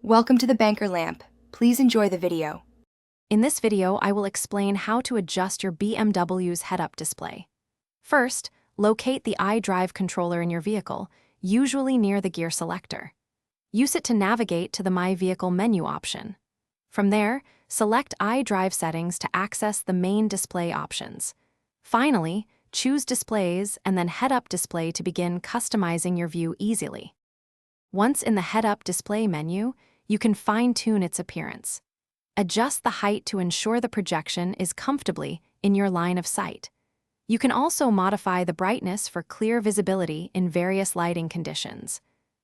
Welcome to the Banker Lamp. Please enjoy the video. In this video, I will explain how to adjust your BMW's head-up display. First, locate the iDrive controller in your vehicle, usually near the gear selector. Use it to navigate to the My Vehicle menu option. From there, select iDrive settings to access the main display options. Finally, choose Displays and then Head-Up Display to begin customizing your view easily. Once in the Head-Up Display menu, you can fine-tune its appearance. Adjust the height to ensure the projection is comfortably in your line of sight. You can also modify the brightness for clear visibility in various lighting conditions.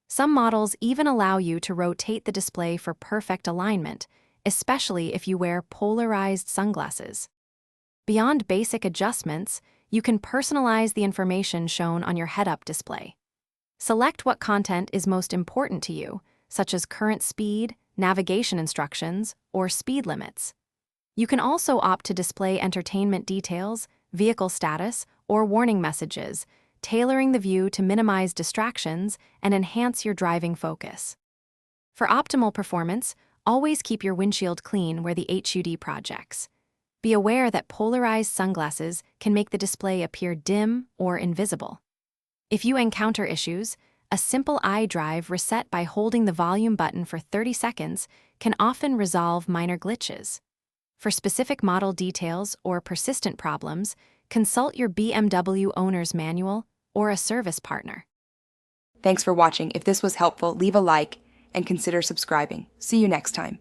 Some models even allow you to rotate the display for perfect alignment, especially if you wear polarized sunglasses. Beyond basic adjustments, you can personalize the information shown on your head-up display. Select what content is most important to you, such as current speed, navigation instructions, or speed limits. You can also opt to display entertainment details, vehicle status, or warning messages, tailoring the view to minimize distractions and enhance your driving focus. For optimal performance, always keep your windshield clean where the HUD projects. Be aware that polarized sunglasses can make the display appear dim or invisible. If you encounter issues, a simple iDrive reset by holding the volume button for 30 seconds can often resolve minor glitches. For specific model details or persistent problems, consult your BMW owner's manual or a service partner. Thanks for watching. If this was helpful, leave a like and consider subscribing. See you next time.